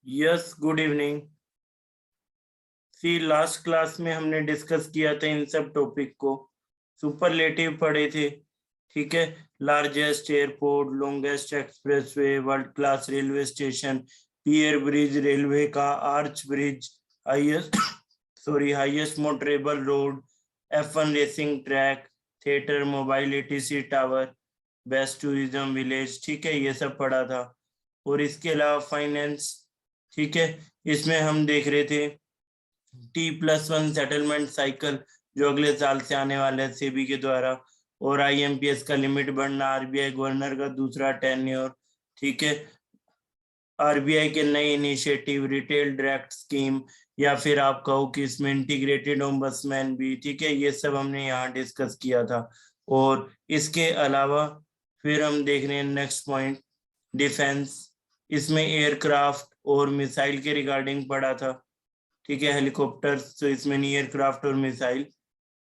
Yes, good evening. See last class में हमने discuss किया था इन सब टॉपिक को, सुपरलेटिव पढ़े थे। ठीक है, largest airport, longest expressway, world class railway station, pier bridge railway का, arch bridge, highest highest motorable road, F1 racing track, theatre, mobile ATC tower, best tourism village. ठीक है, ये सब पढ़ा था। और इसके अलावा फाइनेंस, ठीक है, इसमें हम देख रहे थे T+1 सेटलमेंट साइकिल जो अगले साल से आने वाला है सेबी के द्वारा, और IMPS का लिमिट बढ़ना, RBI गवर्नर का दूसरा टेन्योर। ठीक है, RBI के नए इनिशिएटिव, रिटेल डायरेक्ट स्कीम, या फिर आप कहो कि इसमें इंटीग्रेटेड ओम्बड्समैन भी। ठीक है, ये सब हमने यहाँ डिस्कस किया था। और इसके अलावा फिर हम देख रहे हैं नेक्स्ट पॉइंट, डिफेंस। इसमें एयरक्राफ्ट और मिसाइल के रिगार्डिंग पढ़ा था। ठीक है, हेलीकॉप्टर्स, तो इसमें नहीं, एयरक्राफ्ट और मिसाइल।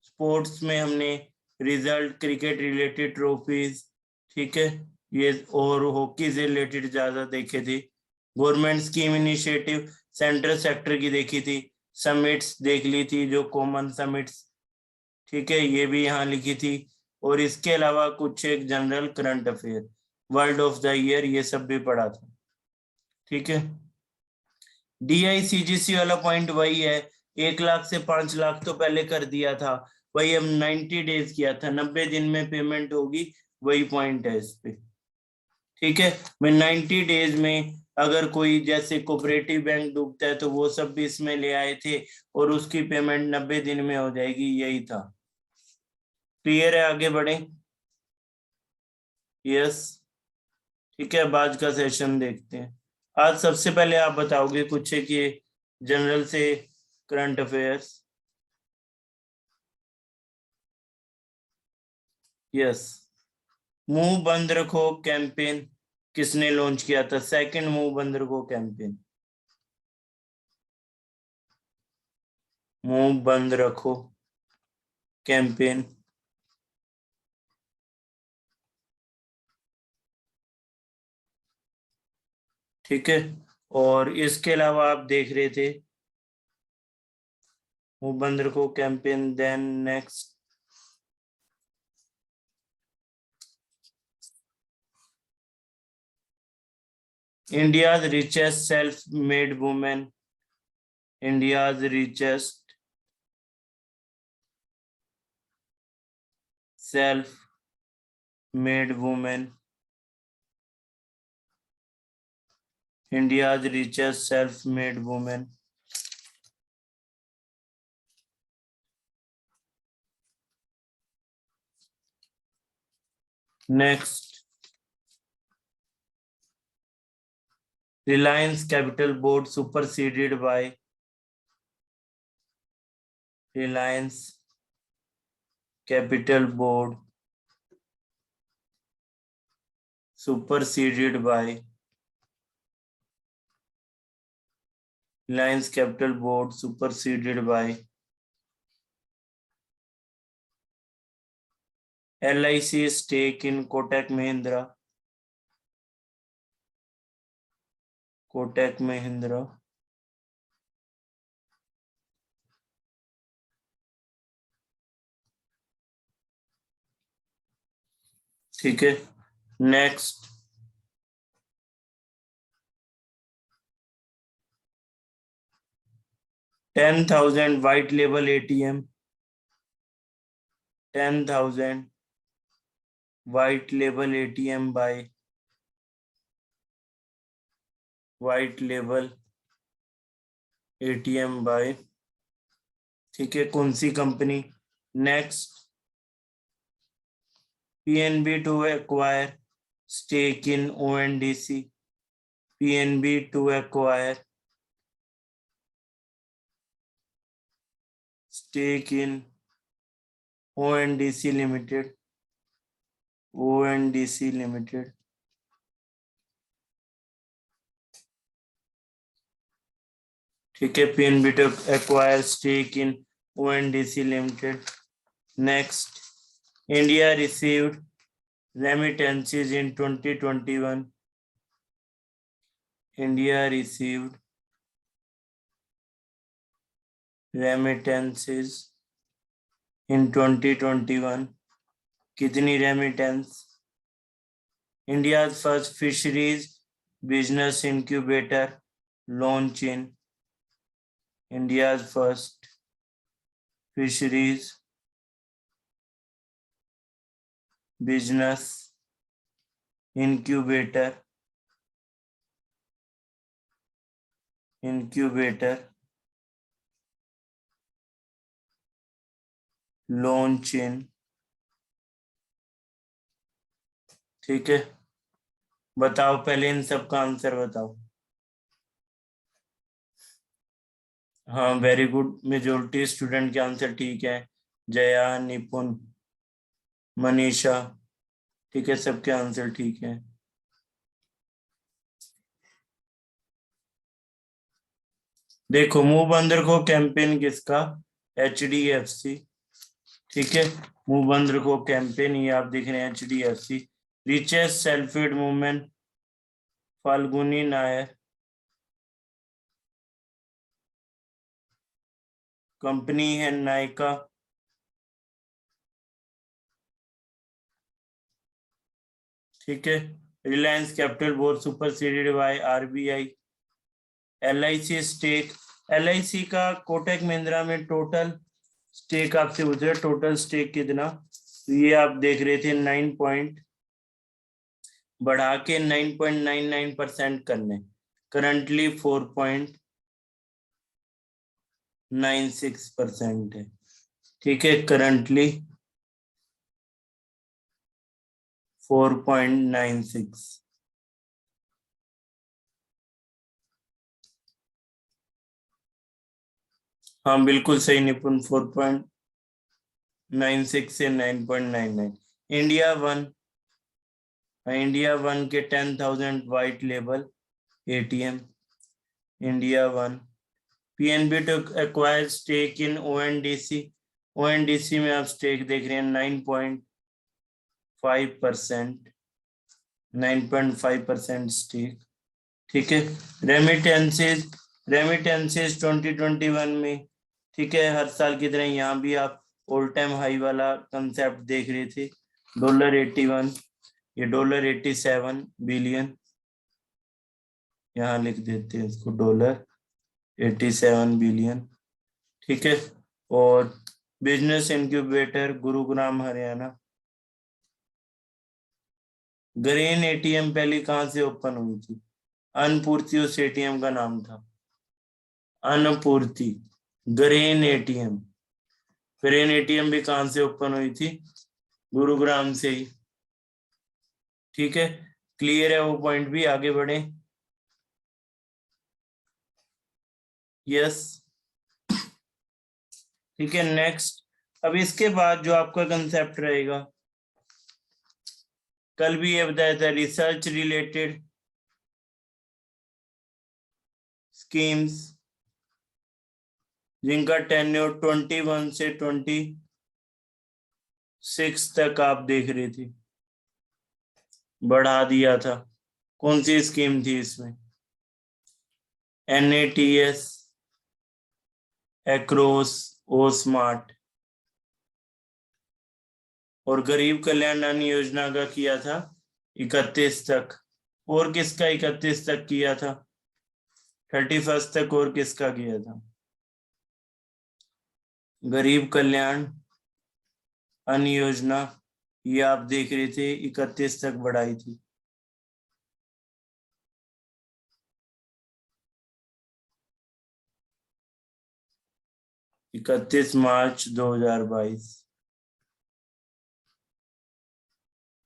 स्पोर्ट्स में हमने रिजल्ट, क्रिकेट रिलेटेड ट्रॉफीज, ठीक है, ये और हॉकी से रिलेटेड ज्यादा देखे थे। Government scheme initiative, central sector की देखी थी। समिट्स देख ली थी, जो कॉमन समिट्स, ठीक है, ये भी यहाँ लिखी थी। और इसके अलावा कुछ एक general current affair, world of the year, ये सब भी पढ़ा था। ठीक है, DICGC वाला पॉइंट वही है, 1 लाख से 5 लाख तो पहले कर दिया था, वही हम 90 डेज किया था, 90 दिन में पेमेंट होगी, वही पॉइंट है इस पे। ठीक है, मैं 90 डेज में अगर कोई जैसे कोऑपरेटिव बैंक डूबता है तो वो सब भी इसमें ले आए थे, और उसकी पेमेंट 90 दिन में हो जाएगी, यही था। क्लियर है, आगे बढ़े। यस, ठीक है, अब आज का सेशन देखते हैं। आज सबसे पहले आप बताओगे कुछ है कि जनरल से करंट अफेयर्स। यस, मुंह बंद रखो कैंपेन किसने लॉन्च किया था? सेकंड मुंह बंद रखो कैंपेन। मुंह बंद रखो कैंपेन, ठीक है। और इसके अलावा आप देख रहे थे मुंह बंद रखो campaign, then next, India's richest self made women, India's richest self made women, India's richest self made women. Next, Reliance Capital Board superseded by Reliance Capital Board superseded by Reliance Capital Board superseded by LIC stake in Kotak Mahindra, Kotak Mahindra, ठीक है। Next, $10,000 white label ATM, 10,000 white label ATM by white label ATM by, ठीक है, कौन सी company? Next, PNB to acquire stake in ONDC, PNB to acquire stake in ONDC Limited, ONDC Limited, ठीक है, PNB to acquire stake in ONDC Limited. Next, India received remittances in 2021. India received remittances इन 2021, कितनी remittance? India first fisheries business incubator launch in India first fisheries business incubator launch in, ठीक है। बताओ पहले इन सब का answer बताओ। हाँ very good, majority student के आंसर ठीक है। जया, निपुण, मनीषा, ठीक है, सबके आंसर ठीक है। देखो मुंह बंद रखो कैंपेन किसका? HDFC, ठीक है। मुंह बंद रखो कैंपेन, ये आप देख रहे हैं HDFC। Richest self feed movement Falguni Nayar, company है नायका, ठीक है। Reliance capital board superseded by RBI। LIC stake, LIC का कोटक महिंद्रा में टोटल स्टेक आपसे पूछ रहे, टोटल स्टेक कितना? तो ये आप देख रहे थे 9 बढ़ा के 9.99% करने, करंटली 4.96% है, ठीक है। करंटली 4.96। हाँ बिल्कुल सही निपुण, 4.96 से 9.99। इंडिया वन के 10,000 white label ATM। India one. PNB to acquire stake in ONDC। ONDC में आप स्टेक देख रहे हैं 9.5%, 9.5% स्टेक, ठीक है। रेमिटेंसेज 2021 में, ठीक है, हर साल की तरह यहाँ भी आप ऑल टाइम हाई वाला कंसेप्ट देख रहे थे। $81, ये $87 बिलियन, यहाँ लिख देते हैं इसको, $87 बिलियन, ठीक है। और business incubator Gurugram Haryana. Grain ATM पहले कहाँ से ओपन हुई थी? अनपूर्ति उस ATM का नाम था, अनपूर्ति। ग्रेन ATM भी कहाँ से ओपन हुई थी? गुरुग्राम से ही, ठीक है। क्लियर है वो पॉइंट भी, आगे बढ़े। यस, ठीक है। नेक्स्ट, अब इसके बाद जो आपका कंसेप्ट रहेगा, कल भी ये बताया था, रिसर्च रिलेटेड स्कीम्स जिनका टेन्योर 21 से 26 तक आप देख रहे थे, बढ़ा दिया था। कौन सी स्कीम थी इसमें? NATS, एक्रोस, ओ स्मार्ट, और गरीब कल्याण अन्न योजना का किया था 31 तक। और किसका 31 तक किया था? 31 तक और किसका किया था? गरीब कल्याण अन्न योजना, ये आप देख रहे थे 31 तक बढ़ाई थी। मार्च 2022।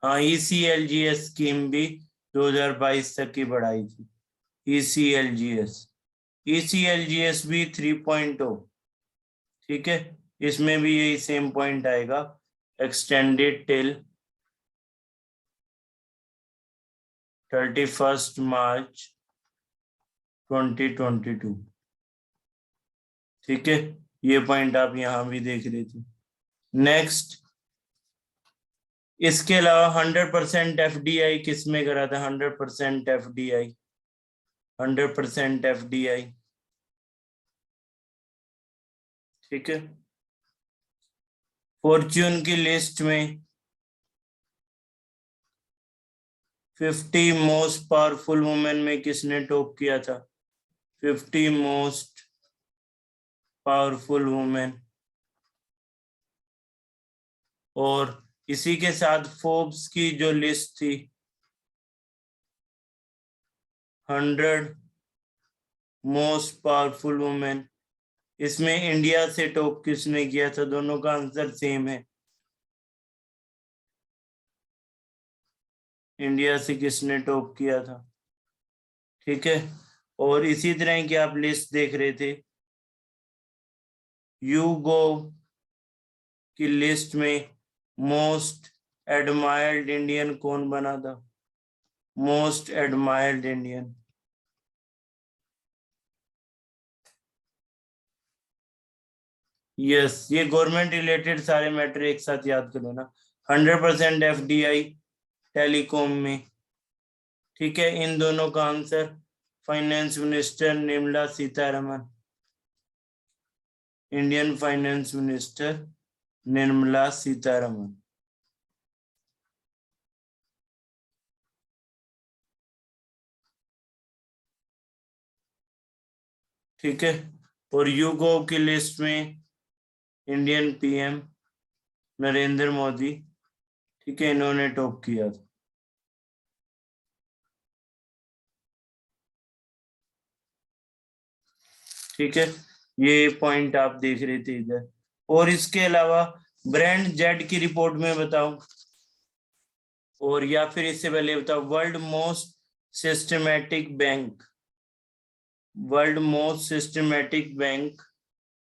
हाँ, ECLGS स्कीम भी 2022 तक की बढ़ाई थी। ECLGS भी 3.0, ठीक है। इसमें भी यही सेम पॉइंट आएगा, एक्सटेंडेड टिल 31 मार्च 2022, ठीक है। ये पॉइंट आप यहां भी देख रहे थे। नेक्स्ट, इसके अलावा 100% FDI किस में करा था? 100% FDI, 100% FDI ठीक है। फॉर्च्यून की लिस्ट में 50 मोस्ट पावरफुल वुमेन में किसने टॉप किया था? 50 मोस्ट पावरफुल वुमेन। और इसी के साथ फोर्ब्स की जो लिस्ट थी 100 मोस्ट पावरफुल वुमेन, इसमें इंडिया से टॉप किसने किया था? दोनों का आंसर सेम है, इंडिया से किसने टॉप किया था। ठीक है। और इसी तरह की आप लिस्ट देख रहे थे, यूगो की लिस्ट में मोस्ट एडमायर्ड इंडियन कौन बना था? मोस्ट एडमायर्ड इंडियन, यस, ये गवर्नमेंट रिलेटेड सारे मैटर एक साथ याद कर लेना। 100% FDI टेलीकॉम में। ठीक है, इन दोनों का answer finance minister Nirmala Sitharaman, Indian finance minister Nirmala Sitharaman. ठीक है। और यूगो की लिस्ट में इंडियन PM नरेंद्र मोदी, ठीक है, इन्होंने टॉप किया था। ठीक है, ये पॉइंट आप देख रहे थे इधर। और इसके अलावा ब्रांड जेड की रिपोर्ट में बताओ, और या फिर इससे पहले बताओ, world most systematic bank, world most systematic bank,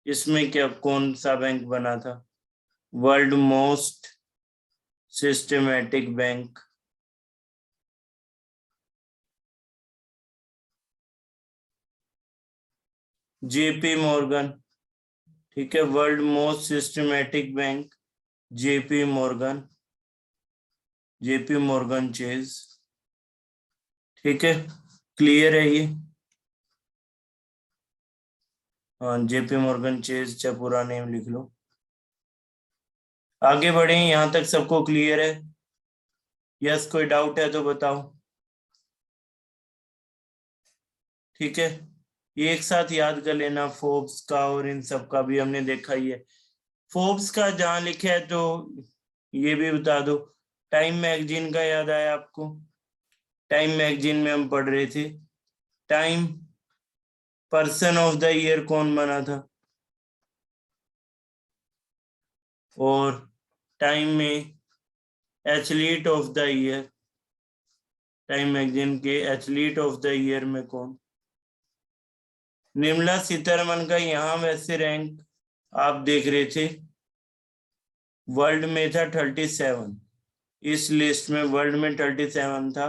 इसमें क्या कौन सा बैंक बना था? World most systematic bank, JP Morgan. ठीक है, world most systematic bank JP Morgan, JP Morgan chase. ठीक है, क्लियर है ये? हाँ, JP मॉर्गन चेज, चाहे पूरा नेम लिख लो। आगे बढ़े, यहां तक सबको क्लियर है? यस, कोई डाउट है तो बताओ। ठीक है, ये एक साथ याद कर लेना, फोर्ब्स का और इन सब का भी हमने देखा ही है। फोर्ब्स का जहां लिखा है तो ये भी बता दो, टाइम मैगजीन का याद आया आपको? टाइम मैगजीन में हम पढ़ रहे थे, time person of the year कौन बना था? और टाइम में athlete of the year, time magazine के एथलीट ऑफ द ईयर में कौन? निर्मला सीतारमन का यहाँ वैसे रैंक आप देख रहे थे, वर्ल्ड में था 37, इस लिस्ट में वर्ल्ड में 37 था।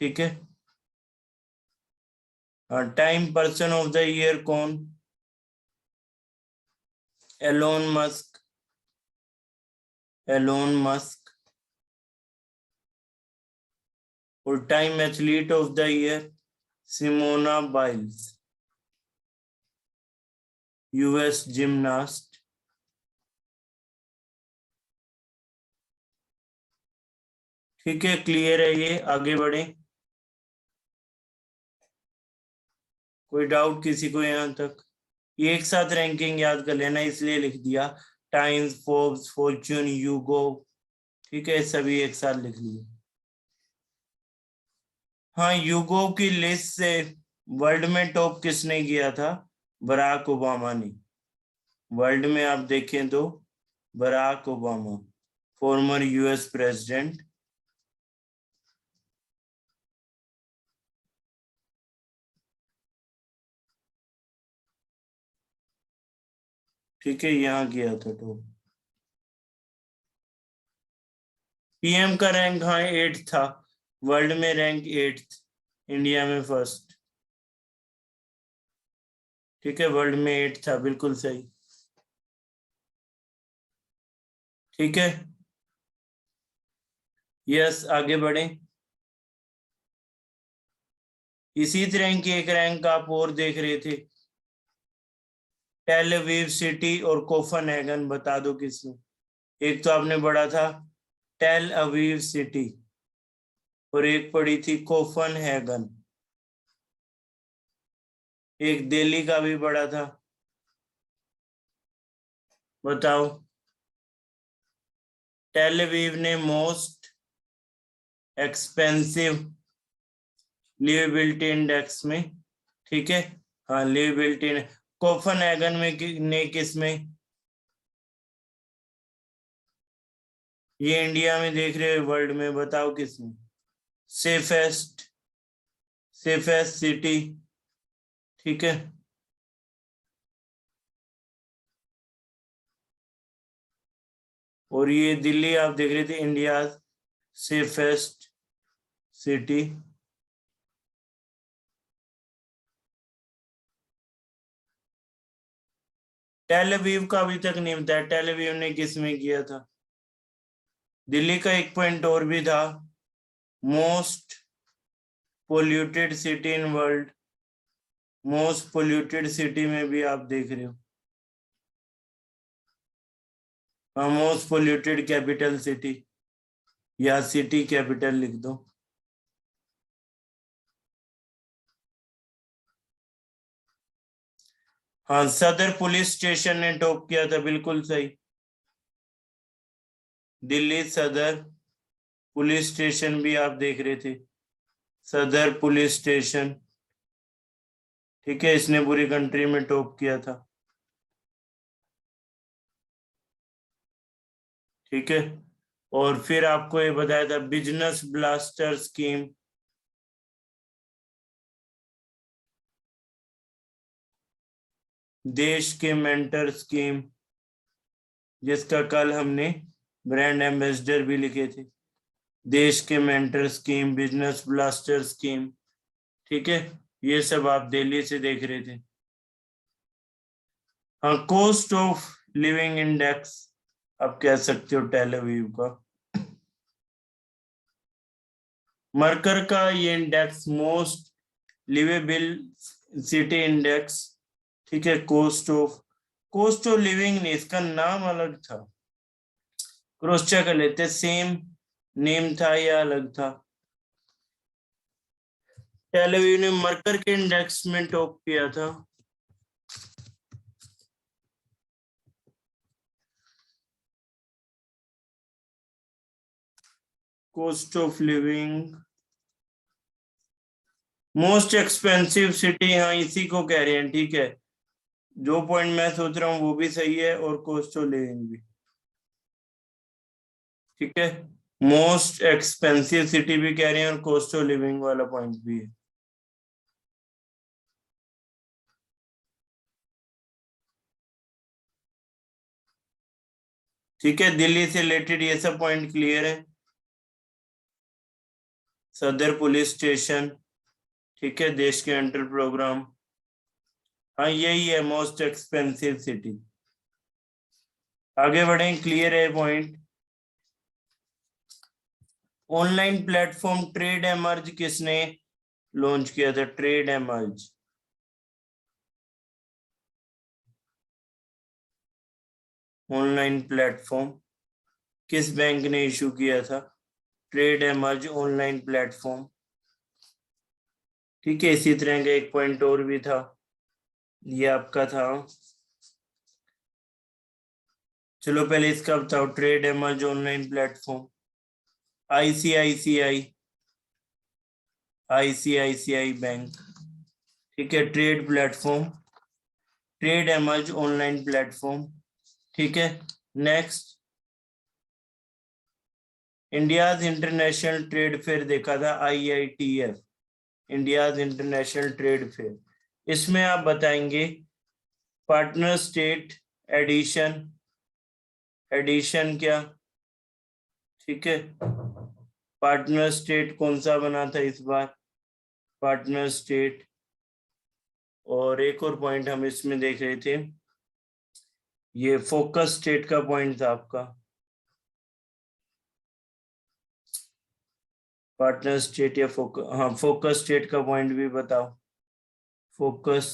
ठीक है। Time person of the year कौन? Elon Musk, Elon Musk. और Time athlete of the year Simone Biles, US gymnast. ठीक है, क्लियर है ये? आगे बढ़े, कोई डाउट किसी को यहाँ तक? ये एक साथ रैंकिंग याद कर लेना, इसलिए लिख दिया, टाइम्स, फोर्ब्स, फॉर्च्यून, यूगो। ठीक है, सभी एक साथ लिख लिए। हाँ, यूगो की लिस्ट से वर्ल्ड में टॉप किसने किया था? बराक ओबामा ने। वर्ल्ड में आप देखें तो Barack Obama, former US president. ठीक है, यहाँ किया था टॉप। PM का रैंक, हाँ, 8 था, वर्ल्ड में रैंक 8, इंडिया में फर्स्ट। ठीक है, वर्ल्ड में 8 था, बिल्कुल सही। ठीक है, यस, आगे बढ़े। इसी तरह की एक रैंक आप और देख रहे थे, टेल अवीव सिटी और कोफनहेगन बता दो किसमें। एक तो आपने पढ़ा था टेल अवीव सिटी और एक पढ़ी थी कोफनहेगन, एक दिल्ली का भी पढ़ा था। बताओ। टेल अवीव ने मोस्ट एक्सपेंसिव लिवेबिलिटी इंडेक्स में, ठीक है, हाँ लिवेबिलिटी। कोफनहेगन में ने किस में, ये इंडिया में देख रहे हो वर्ल्ड में, बताओ किस में। सेफेस्ट सिटी, ठीक है। और ये दिल्ली आप देख रहे थे India safest city. Tel Aviv का अभी तक नहीं बताया, टेल अवीव ने किस में किया था। दिल्ली का एक पॉइंट और भी था, most polluted city in world, most polluted city में भी आप देख रहे हो। हाँ, मोस्ट पोल्यूटेड कैपिटल सिटी या सिटी कैपिटल लिख दो। हाँ, सदर पुलिस स्टेशन ने टॉप किया था, बिल्कुल सही। दिल्ली सदर पुलिस स्टेशन भी आप देख रहे थे, सदर पुलिस स्टेशन, ठीक है, इसने पूरी कंट्री में टॉप किया था, ठीक है। और फिर आपको ये बताया था बिजनेस ब्लास्टर स्कीम, देश के मेंटर स्कीम, जिसका कल हमने ब्रांड एम्बेसडर भी लिखे थे, देश के mentor scheme, business blaster scheme, ठीक है। ये सब आप दिल्ली से देख रहे थे। हाँ, कॉस्ट ऑफ लिविंग इंडेक्स आप कह सकते हो टेल अवीव का। मरकर का ये index most liveable city index, ठीक है। कॉस्ट ऑफ लिविंग नहीं, इसका नाम अलग था, क्रॉस चेक कर लेते, सेम नेम था या अलग था। टेल अवीव ने मरकर के इंडेक्स में टॉप किया था। Cost of living most expensive city, हाँ इसी को कह रहे हैं, ठीक है। जो पॉइंट मैं सोच रहा हूँ वो भी सही है और कॉस्ट ऑफ लिविंग भी, ठीक है। मोस्ट एक्सपेंसिव सिटी भी कह रहे हैं और कॉस्ट ऑफ लिविंग वाला पॉइंट भी है। ठीक है, दिल्ली से रिलेटेड ये सब पॉइंट क्लियर है। सदर पुलिस स्टेशन, ठीक है, देश के अंडर प्रोग्राम, हाँ यही है मोस्ट एक्सपेंसिव सिटी। आगे बढ़े, क्लियर है point. Online platform trade emerge किसने लॉन्च किया था, ट्रेड एमर्ज। ऑनलाइन प्लेटफॉर्म किस बैंक ने इशू किया था, ट्रेड एमर्ज ऑनलाइन प्लेटफॉर्म, ठीक है। इसी तरह का एक पॉइंट और भी था, ये आपका था, चलो पहले इसका बताओ, trade emerge online platform, ICICI bank, ठीक है। Trade platform, trade emerge online platform, ठीक है। Next, India's international trade fair देखा था, IITF, India's international trade fair. इसमें आप बताएंगे पार्टनर स्टेट एडिशन, एडिशन क्या, ठीक है। पार्टनर स्टेट कौन सा बना था इस बार, पार्टनर स्टेट। और एक और पॉइंट हम इसमें देख रहे थे, ये फोकस स्टेट का पॉइंट था आपका, पार्टनर स्टेट या फोकस, हाँ फोकस स्टेट का पॉइंट भी बताओ, फोकस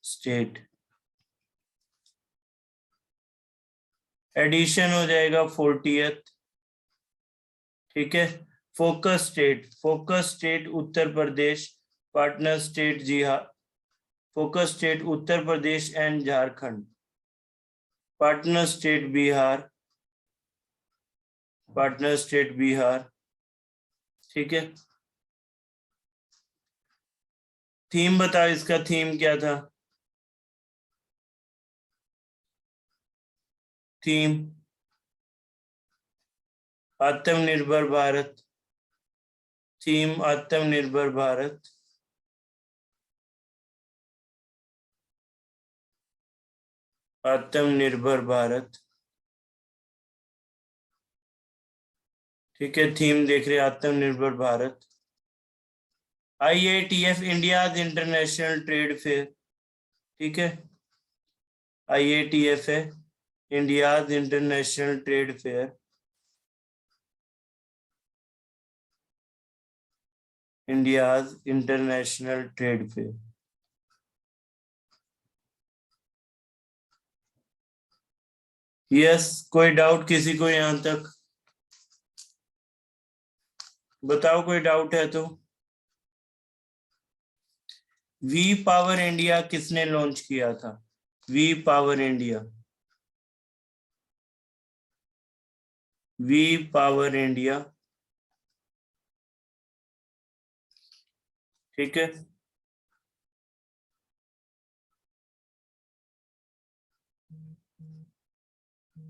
स्टेट। एडिशन हो जाएगा 40th। ठीक है। Focus state Uttar Pradesh, partner state जी हाँ, focus state Uttar Pradesh and Jharkhand, partner state Bihar, partner state Bihar. ठीक है। थीम बताओ, इसका थीम क्या था? थीम आत्मनिर्भर भारत, थीम आत्मनिर्भर भारत। आत्मनिर्भर भारत। ठीक है, थीम देख रहे आत्मनिर्भर Bharat. IATF India international trade fair. ठीक है, IATF है India international trade fair. India international trade fair. Yes, कोई डाउट किसी को यहां तक? बताओ कोई डाउट है तो। वी पावर इंडिया किसने लॉन्च किया था? We power India, we power India. ठीक है।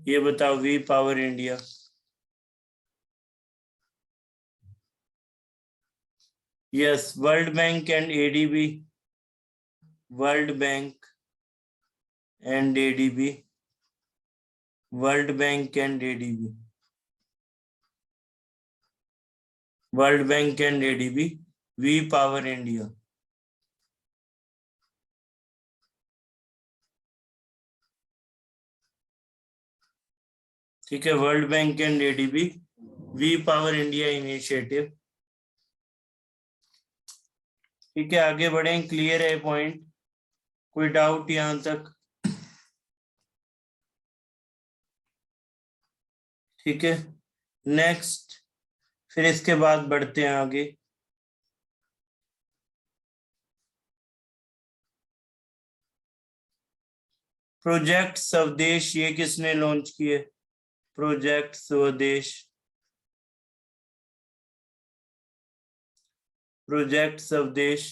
ये बताओ we power India. Yes, world bank and ADB, world bank and ADB, world bank and ADB, world bank and ADB, we power India. ठीक है, world bank and ADB, we power India initiative. ठीक है, आगे बढ़े, clear है point? कोई doubt यहां तक? ठीक है, नेक्स्ट, फिर इसके बाद बढ़ते हैं आगे। प्रोजेक्ट स्वदेश ये किसने लॉन्च किए? Project Swadesh, project Swadesh.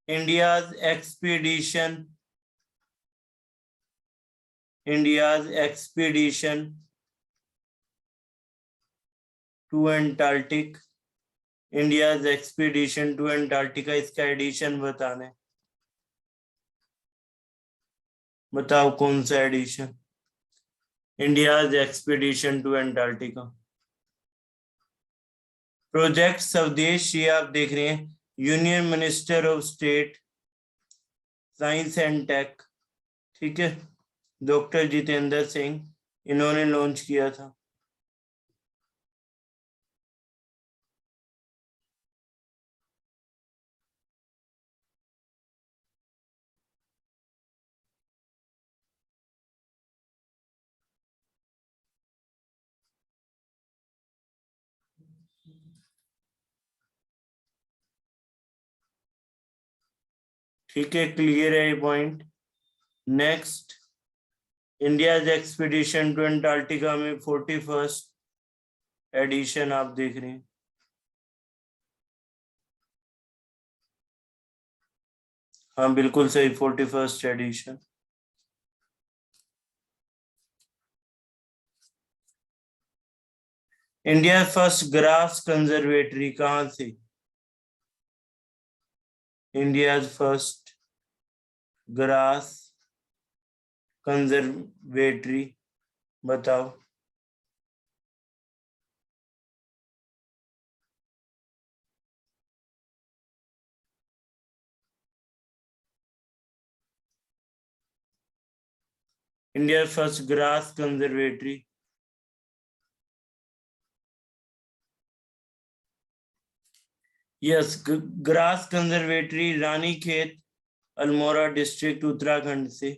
India's expedition, India's expedition to Antarctic, India's expedition to Antarctica, इसका एडिशन बताना है। बताओ कौन सा edition? India's expedition to Antarctica. Project Swadesh ये आप देख रहे हैं, union minister of state science and tech, ठीक है, डॉक्टर जितेंद्र सिंह, इन्होंने लॉन्च किया था। ठीक है, क्लियर है ये point. Next, India's expedition to Antarctica में 41st एडिशन आप देख रहे हैं। हाँ बिल्कुल सही, 41st edition. India first grass conservatory कहाँ से? इंडिया फर्स्ट ग्रास कंजर्वेटरी, बताओ। India first grass conservatory. Yes, grass conservatory Ranikhet, Almora district, Uttarakhand से।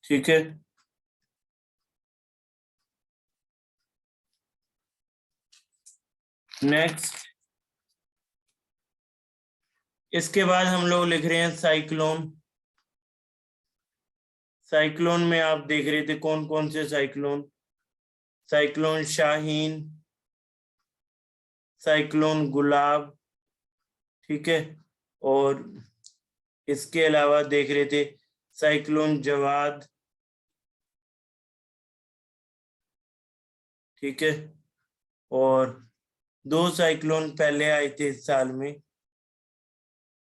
ठीक है। नेक्स्ट, इसके बाद हम लोग लिख रहे हैं साइक्लोन। साइक्लोन में आप देख रहे थे कौन कौन से साइक्लोन, साइक्लोन शाहीन, साइक्लोन गुलाब, ठीक है, और इसके अलावा देख रहे थे साइक्लोन जवाद, ठीक है, और दो साइक्लोन पहले आए थे इस साल में,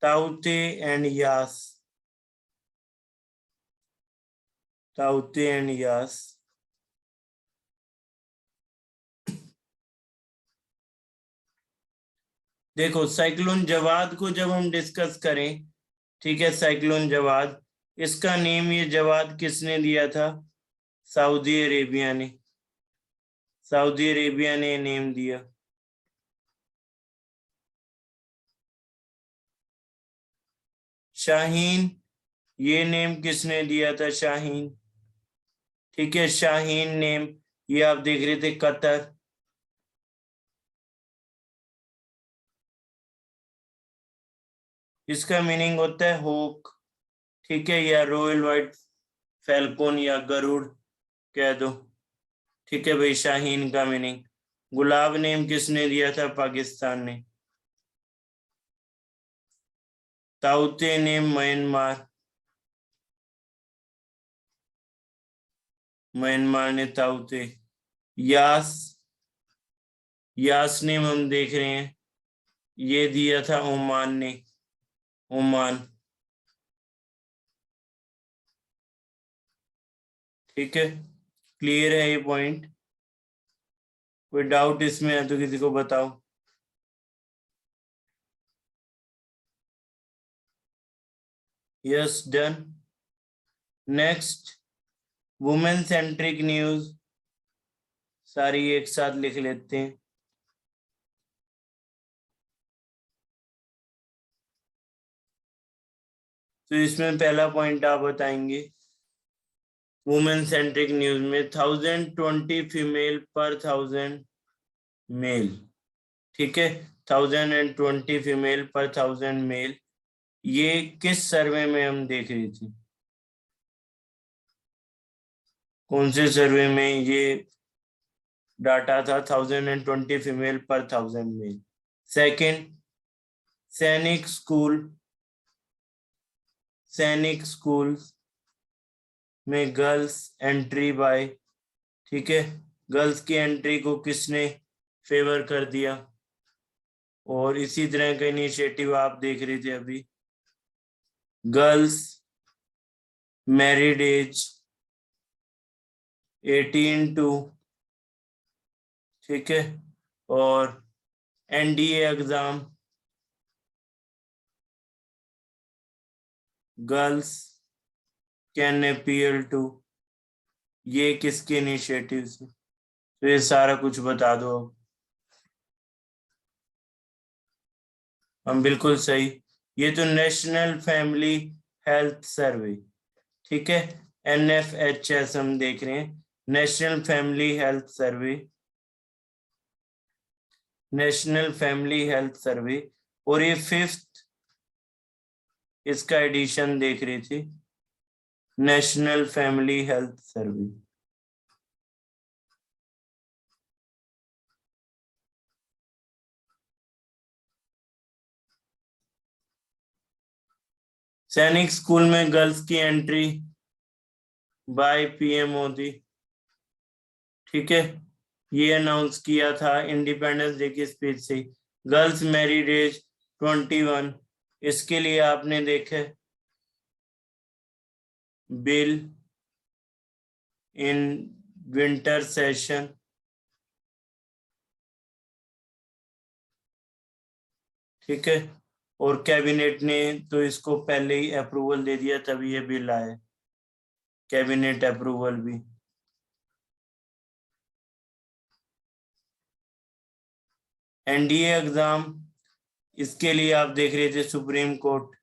ताउते एंड यास, ताउते एंड यास। देखो साइक्लोन जवाद को जब हम डिस्कस करें, ठीक है, साइक्लोन जवाद, इसका नेम ये जवाद किसने दिया था, सऊदी अरेबिया ने, सऊदी अरेबिया ने नेम दिया। शाहीन, ये नेम किसने दिया था, शाहीन, ठीक है, शाहीन नेम, ये आप देख रहे थे कतर, इसका मीनिंग होता है होक, ठीक है, या रॉयल व्हाइट फैल्कन या गरुड़ कह दो, ठीक है भाई, शाहीन का मीनिंग। गुलाब नेम किसने दिया था, पाकिस्तान ने। ताउते नेम म्यांमार, म्यांमार ने ताउते। यास, यास नेम हम देख रहे हैं, ये दिया था ओमान ने, ओमान, ठीक है, क्लियर है ये पॉइंट, कोई डाउट इसमें है तो किसी को बताओ। Yes, done. Next, women centric news, सारी एक साथ लिख लेते हैं। तो इसमें पहला पॉइंट आप बताएंगे, वुमेन सेंट्रिक न्यूज में 1020 फीमेल पर 1000 मेल, ठीक है, 1020 फीमेल पर 1000 मेल, ये किस सर्वे में हम देख रही थी, कौन से सर्वे में ये डाटा था, 1020 फीमेल पर 1000 मेल। सेकंड, सैनिक स्कूल, सैनिक स्कूल में गर्ल्स एंट्री बाय, ठीक है, गर्ल्स की एंट्री को किसने फेवर कर दिया, और इसी तरह का इनिशिएटिव आप देख रहे थे अभी, गर्ल्स मैरिड एज 18 टू, ठीक है, और NDA exam, girls can appear too, ये किसके इनिशिएटिव से, तो ये सारा कुछ बता दो। हम बिल्कुल सही, ये तो नेशनल फैमिली हेल्थ सर्वे, ठीक है, NFHS हम देख रहे हैं, national family health survey, national family health survey, और ये 5th इसका एडिशन देख रही थी, नेशनल फैमिली हेल्थ सर्वे। सैनिक स्कूल में गर्ल्स की एंट्री बाय PM मोदी, ठीक है, ये अनाउंस किया था इंडिपेंडेंस डे की स्पीच से। गर्ल्स मैरिड एज 21, इसके लिए आपने देखे बिल इन विंटर सेशन, ठीक है, और कैबिनेट ने तो इसको पहले ही अप्रूवल दे दिया, तभी ये बिल आया, कैबिनेट अप्रूवल भी। एनडीए एग्जाम, इसके लिए आप देख रहे थे सुप्रीम कोर्ट,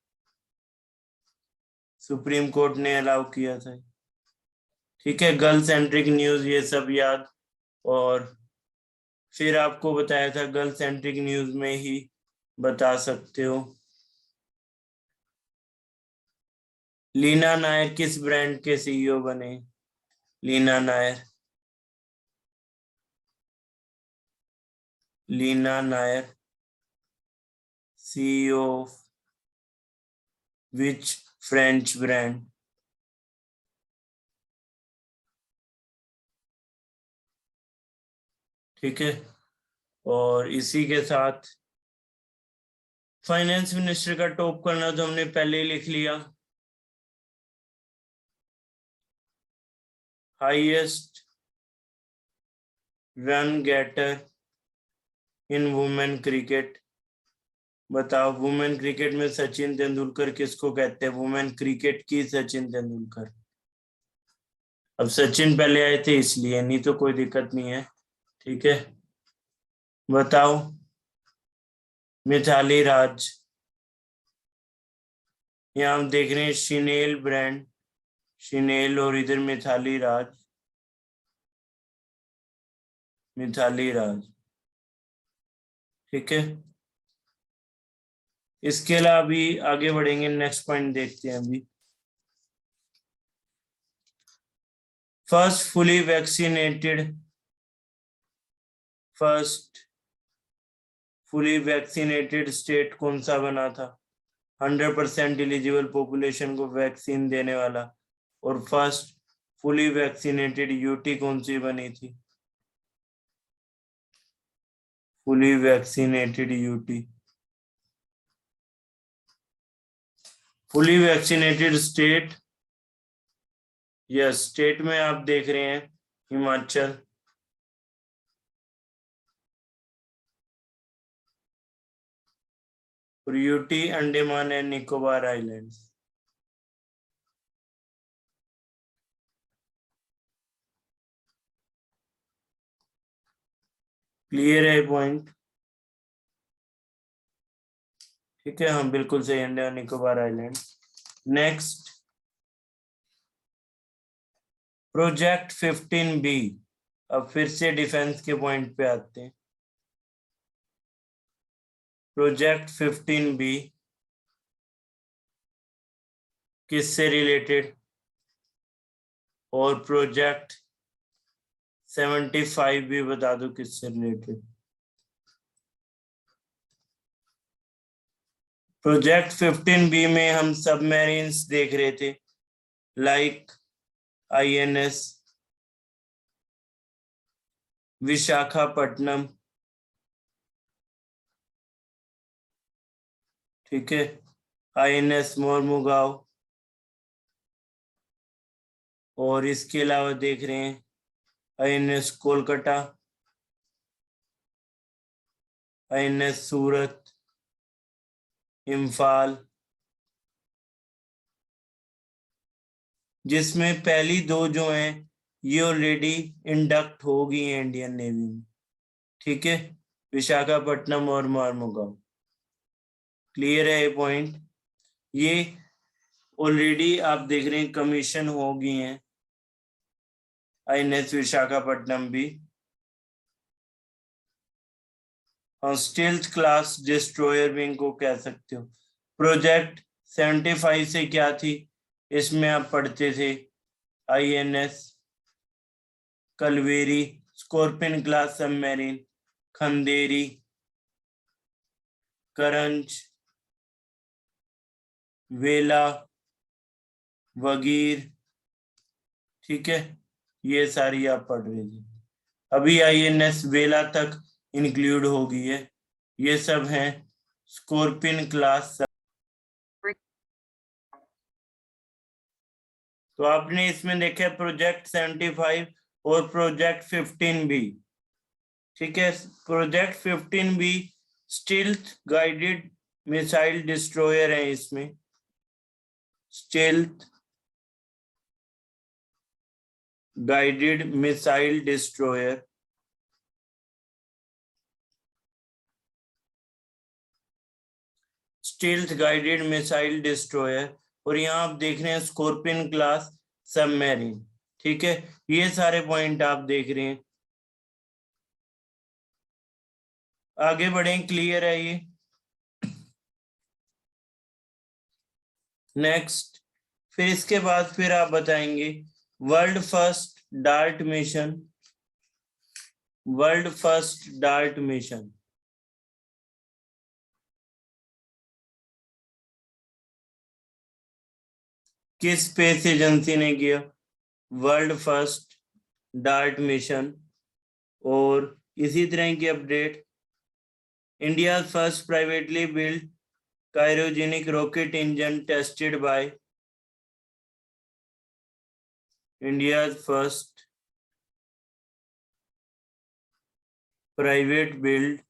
सुप्रीम कोर्ट ने अलाउ किया था। ठीक है, गर्ल सेंट्रिक न्यूज ये सब याद। और फिर आपको बताया था गर्ल सेंट्रिक न्यूज में ही बता सकते हो। लीना नायर किस ब्रांड के सीईओ बने? Leena Nair, Leena Nair CEO of which French brand? ठीक है, और इसी के साथ फाइनेंस मिनिस्टर का टॉप करना तो हमने पहले ही लिख लिया। Highest run getter in women cricket. बताओ, वुमेन क्रिकेट में सचिन तेंदुलकर किसको कहते हैं? वुमेन क्रिकेट की सचिन तेंदुलकर। अब सचिन पहले आए थे इसलिए, नहीं तो कोई दिक्कत नहीं है। ठीक है, बताओ मिताली राज। यहाँ हम देख रहे हैं शिनेल ब्रांड, शिनेल, और इधर मिताली राज, मिताली राज। ठीक है, इसके अलावा अभी आगे बढ़ेंगे, नेक्स्ट पॉइंट देखते हैं अभी। First fully vaccinated, first fully vaccinated state कौन सा बना था? 100% एलिजिबल पॉपुलेशन को वैक्सीन देने वाला। और फर्स्ट फुली वैक्सीनेटेड यूटी कौन सी बनी थी? Fully vaccinated UT, fully vaccinated state, yes, state में आप देख रहे हैं हिमाचल, और UT Andaman and Nicobar islands. Clear है पॉइंट? ठीक है, हम बिल्कुल सही, Andaman Nicobar island. Next, project 15B। अब फिर से डिफेंस के पॉइंट पे आते हैं। प्रोजेक्ट 15B किससे रिलेटेड? और प्रोजेक्ट 75 भी बता दो किससे रिलेटेड। प्रोजेक्ट 15B में हम सबमरीन्स देख रहे थे, लाइक INS विशाखापट्टनम, ठीक है, INS मोरमुगांव, और इसके अलावा देख रहे हैं INS कोलकाता, INS सूरत, इम्फाल, जिसमें पहली दो जो हैं ये ऑलरेडी इंडक्ट हो गई हैं इंडियन नेवी में। ठीक है, विशाखापट्टनम और मोरमुगांव। क्लियर है ये पॉइंट? ये ऑलरेडी आप देख रहे हैं कमीशन हो गई हैं, INS विशाखापट्टनम भी। और स्टील्थ क्लास डिस्ट्रॉयर भी इनको कह सकते हो। प्रोजेक्ट 75 से क्या थी, इसमें आप पढ़ते थे INS Kalvari, Scorpene class submarine, Khanderi, Karanj, Vela, Vagir. ठीक है, ये सारी आप पढ़ रहे थे। अभी INS वेला तक इंक्लूड हो गई है। ये सब हैं स्कॉर्पियन क्लास। तो आपने इसमें देखा प्रोजेक्ट 75 और प्रोजेक्ट 15B। ठीक है, project 15B stealth guided missile destroyer है, इसमें stealth guided missile destroyer, stealth guided missile destroyer. और यहाँ आप देख रहे हैं स्कॉर्पियन क्लास सबमरीन। ठीक है, ये सारे पॉइंट आप देख रहे हैं। आगे बढ़ें, क्लियर है ये? नेक्स्ट, फिर इसके बाद फिर आप बताएंगे world first dart mission. World first dart mission किस स्पेस एजेंसी ने किया? World first dart mission. और इसी तरह की update, India first privately build cryogenic rocket engine tested by India's first private built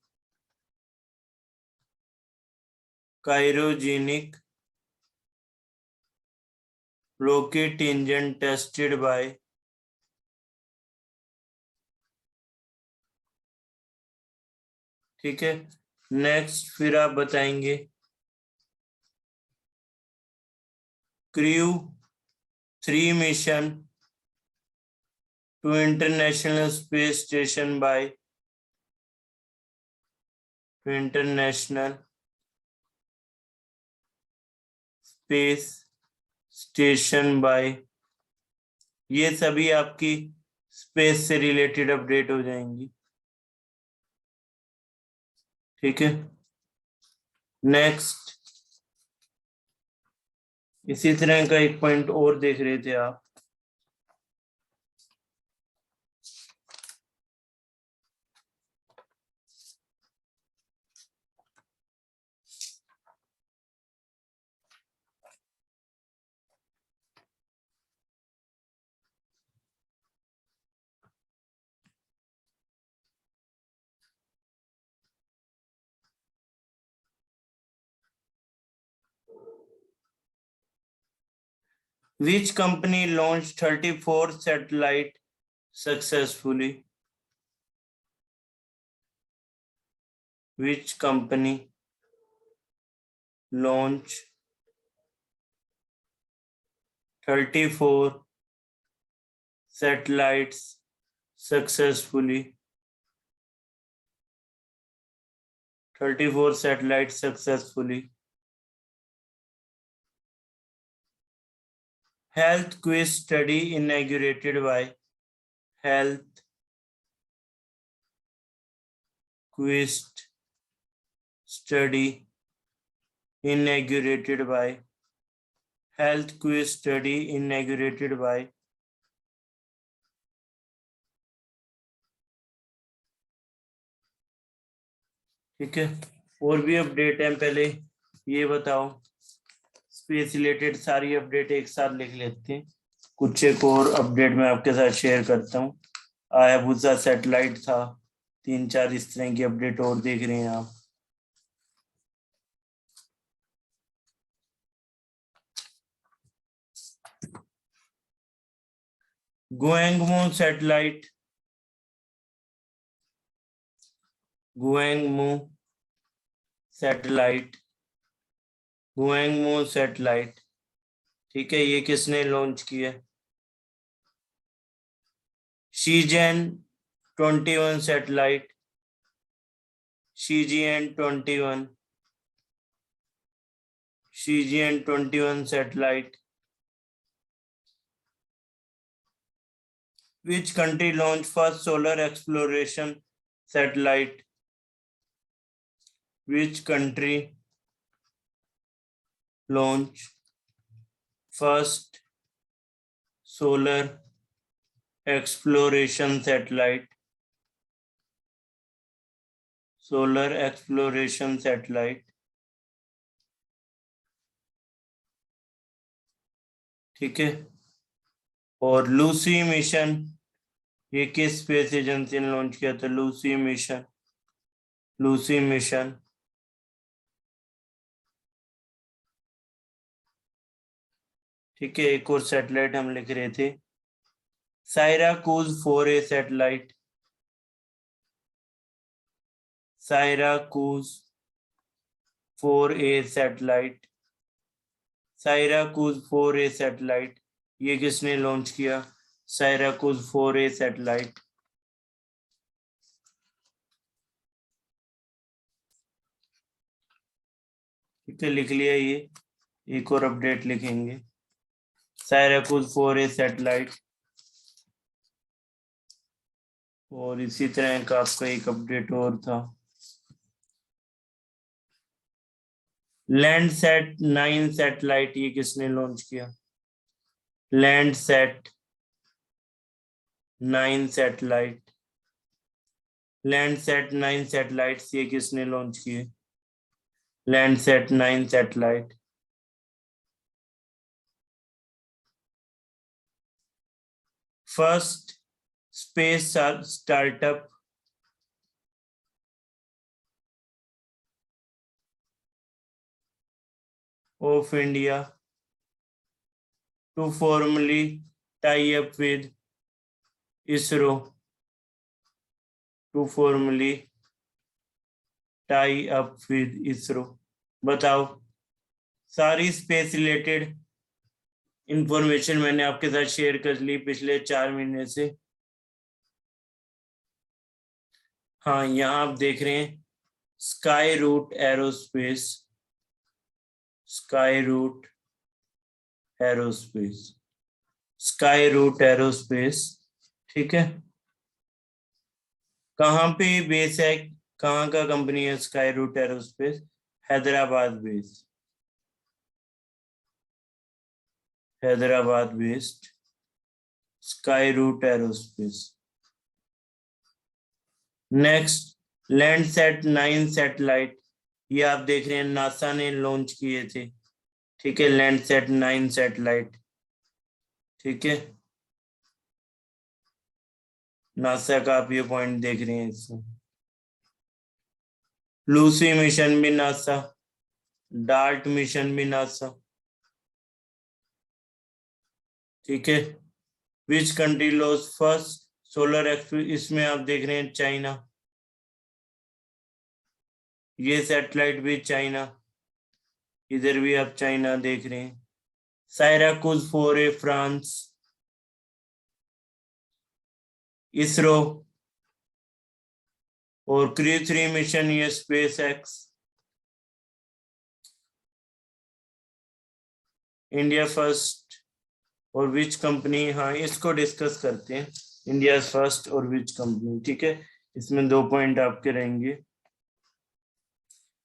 cryogenic rocket engine tested by ठीक है। Next फिर आप बताएंगे crew 3 mission to international space station by international space station by, ये सभी आपकी space से related update हो जाएंगी। ठीक है। नेक्स्ट, इसी तरह का एक पॉइंट और देख रहे थे आप, which company launched 34 satellite successfully? Which company launched 34 satellites successfully? 34 satellites successfully. Health quiz study inaugurated by Health quiz study inaugurated by Health quiz study inaugurated by ठीक है। और भी अपडेट है, पहले ये बताओ, स्पेस रिलेटेड सारी अपडेट एक साथ लिख लेते हैं। कुछ एक और अपडेट मैं आपके साथ शेयर करता हूँ। हायाबुसा सैटेलाइट था, 3-4 इस तरह की अपडेट और देख रहे हैं आप। Guangmu satellite, Guangmu satellite, Guangmu satellite, ठीक है, ये किसने लॉन्च किया? Shijian 21 satellite, Shijian 21, Shijian 21 satellite. Which country launched first solar exploration satellite? Which country launched first solar exploration satellite? Solar exploration satellite, ठीक है। और लूसी मिशन, ये किस स्पेस एजेंसी ने लॉन्च किया था? लूसी मिशन, लूसी मिशन, ठीक है। एक और सैटेलाइट हम लिख रहे थे, Syracuse 4A satellite, Syracuse 4A satellite, Syracuse 4A satellite, ये किसने लॉन्च किया? Syracuse 4A satellite. ठीक है, लिख लिया ये, एक और अपडेट लिखेंगे, Syracuse 4A सैटेलाइट। और इसी तरह का आपका एक अपडेट और था, लैंडसैट 9 सैटेलाइट, ये किसने लॉन्च किया? लैंडसैट 9 सैटेलाइट, लैंडसैट 9 सैटेलाइट्स ये किसने लॉन्च किए? Landsat 9 satellite. First space startup of India to formally tie up with ISRO, to formally tie up with ISRO। बताओ, सारी स्पेस रिलेटेड इंफॉर्मेशन मैंने आपके साथ शेयर कर ली पिछले 4 महीने से। हाँ, यहाँ आप देख रहे हैं Skyroot Aerospace, Skyroot Aerospace, Skyroot Aerospace. ठीक है, कहाँ पे बेस है, कहाँ का कंपनी है Skyroot Aerospace? Hyderabad base, Hyderabad based Skyroot Aerospace. Next, Landsat 9 satellite, ये आप देख रहे हैं नासा ने लॉन्च किए थे। ठीक है, लैंडसैट 9 सैटेलाइट। ठीक है, नासा का आप ये पॉइंट देख रहे हैं इसमें। लूसी मिशन भी नासा, डार्ट मिशन भी नासा। ठीक है, which country lost first solar express, इसमें आप देख रहे हैं चाइना, ये सैटेलाइट भी चाइना, इधर भी आप चाइना देख रहे हैं। साइराकुज 4A फ्रांस, इसरो, और क्रू 3 मिशन ये स्पेस एक्स। इंडिया फर्स्ट और विच कंपनी, हाँ इसको डिस्कस करते हैं, इंडिया फर्स्ट और विच कंपनी। ठीक है, इसमें 2 पॉइंट आपके रहेंगे।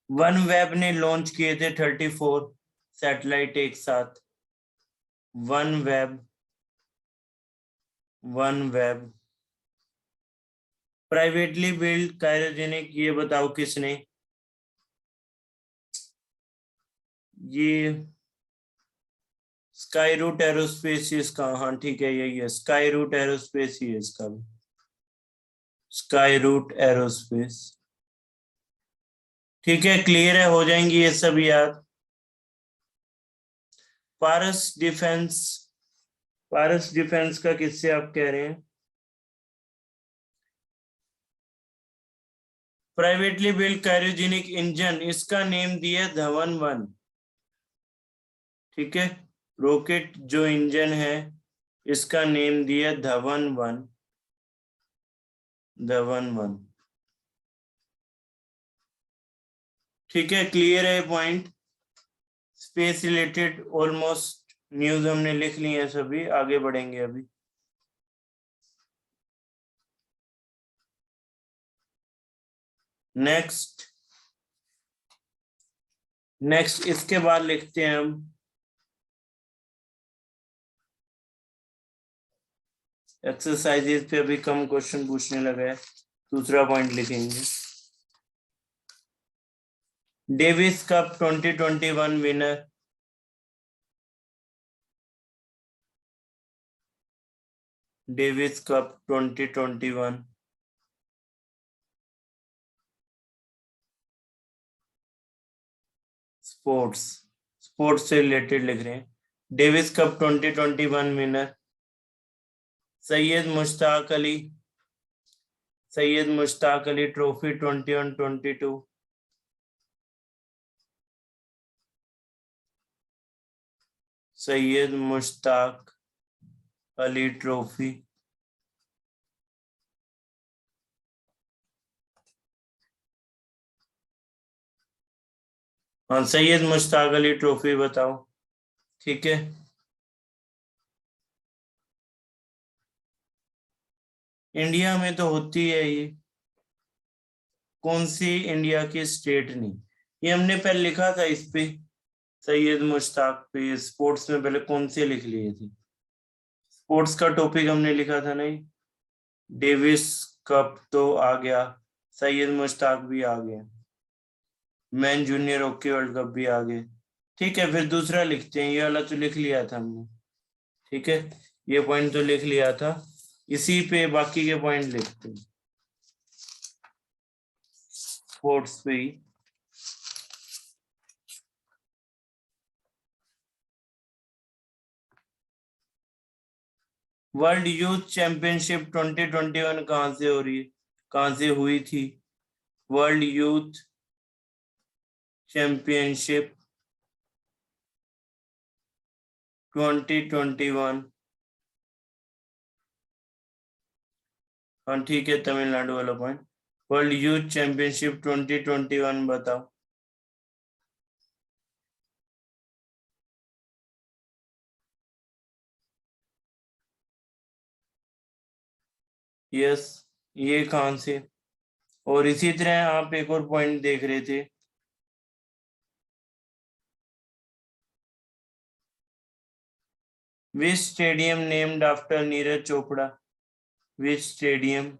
वन वेब ने लॉन्च किए थे 34 सैटेलाइट एक साथ। One web, one web privately build cryogenic, ये बताओ किसने? ये स्काई रूट एरोस्पेस इसका, हाँ ठीक है यही है, स्काई रूट एरोस्पेस ही है इसका भी, स्काई रूट एरोस्पेस। ठीक है, क्लियर है, हो जाएंगी ये सब याद। पारस डिफेंस, पारस डिफेंस का किससे आप कह रहे हैं? प्राइवेटली बिल्ड क्रायोजेनिक इंजन, इसका नेम दिया धवन 1। ठीक है, रॉकेट जो इंजन है इसका नेम दिया धवन 1, धवन 1। ठीक है, क्लियर है point. Space related almost news हमने लिख ली है सभी, आगे बढ़ेंगे अभी। नेक्स्ट, नेक्स्ट इसके बाद लिखते हैं हम एक्सरसाइजेस पे, अभी कम क्वेश्चन पूछने लगा है। दूसरा पॉइंट लिखेंगे, Davis cup 2021 winner, Davis cup 2021 sports, sports से रिलेटेड लिख रहे हैं। Davis cup 2021 winner Syed Mushtaq Ali, Syed Mushtaq Ali trophy 21-22, Syed Mushtaq Ali trophy, हाँ सैयद मुश्ताक अली ट्रॉफी बताओ। ठीक है, इंडिया में तो होती है ये, कौन सी इंडिया की स्टेट नहीं, ये हमने पहले लिखा था इस पे, सैयद मुश्ताक पे स्पोर्ट्स में पहले कौन सी लिख लिए थी, स्पोर्ट्स का टॉपिक हमने लिखा था नहीं, डेविस कप तो आ गया, सैयद मुश्ताक भी आ गया, man junior hockey world cup भी आ गए। ठीक है, फिर दूसरा लिखते हैं, ये वाला तो लिख लिया था हमने। ठीक है, ये पॉइंट तो लिख लिया था, इसी पे बाकी के पॉइंट लिखते हैं स्पोर्ट्स पे ही। वर्ल्ड यूथ चैंपियनशिप 2021 कहाँ से हो रही है, कहाँ से हुई थी, वर्ल्ड यूथ चैंपियनशिप 2021, हाँ ठीक है, तमिलनाडु वाला पॉइंट, वर्ल्ड यूथ चैंपियनशिप 2021 बताओ। यस, ये कहाँ से, और इसी तरह आप एक और पॉइंट देख रहे थे, which stadium named after Neeraj Chopra, which stadium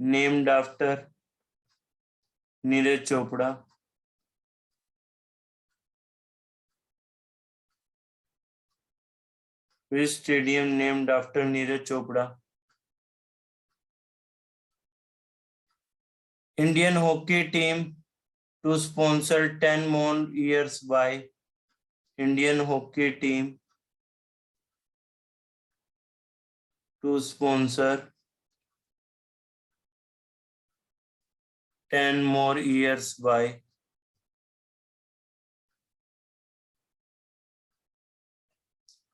named after Neeraj Chopra, which stadium named after Neeraj Chopra. Indian hockey team to sponsor 10 more years by, Indian hockey team to sponsor 10 more years by,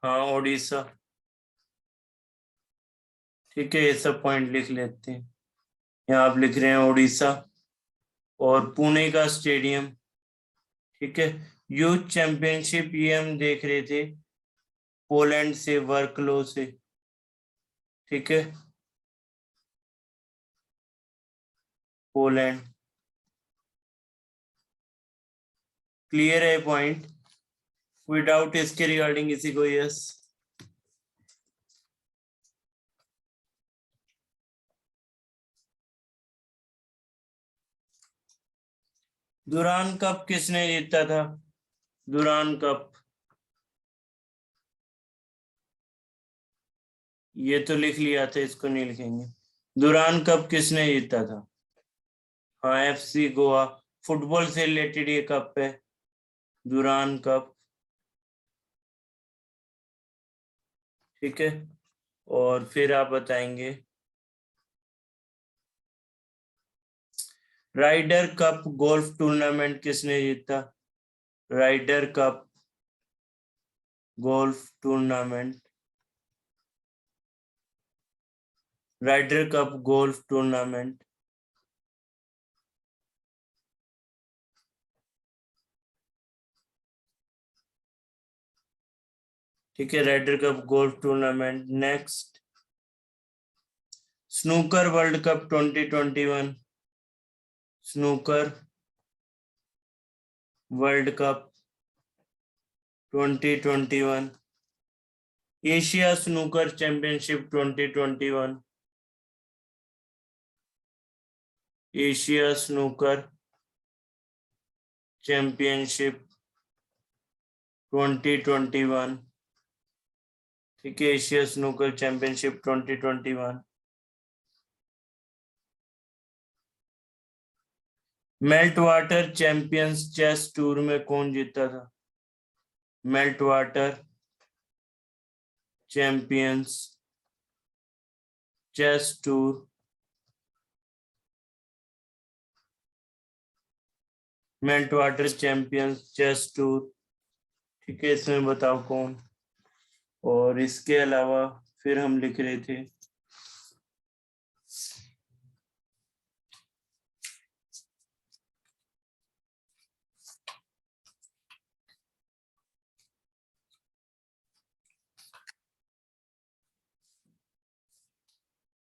हाँ ओडिशा। ठीक है, ये सब पॉइंट लिख लेते हैं, यहाँ आप लिख रहे हैं उड़ीसा, और पुणे का स्टेडियम। ठीक है, यूथ चैंपियनशिप ये हम देख रहे थे पोलैंड से, वर्कलो से। ठीक है, पोलैंड, क्लियर है पॉइंट, कोई डाउट इसके रिगार्डिंग किसी को? यस, दुरान कप किसने जीता था, दुरान कप, ये तो लिख लिया था, इसको नहीं लिखेंगे, दुरान कप किसने जीता था, हाँ एफसी गोवा, फुटबॉल से रिलेटेड ये कप है, दुरान कप। ठीक है, और फिर आप बताएंगे राइडर कप गोल्फ टूर्नामेंट किसने जीता, Ryder cup golf tournament, Ryder cup golf tournament. ठीक है, Ryder cup golf tournament. Next, snooker world cup 2021, snooker world cup 2021, Asia snooker championship 2021, Asia snooker championship 2021। ठीक है, Asia snooker championship 2021। Meltwater champions chess tour में कौन जीता था, Meltwater champions chess tour, Meltwater champions chess tour. ठीक है, इसमें बताओ कौन, और इसके अलावा फिर हम लिख रहे थे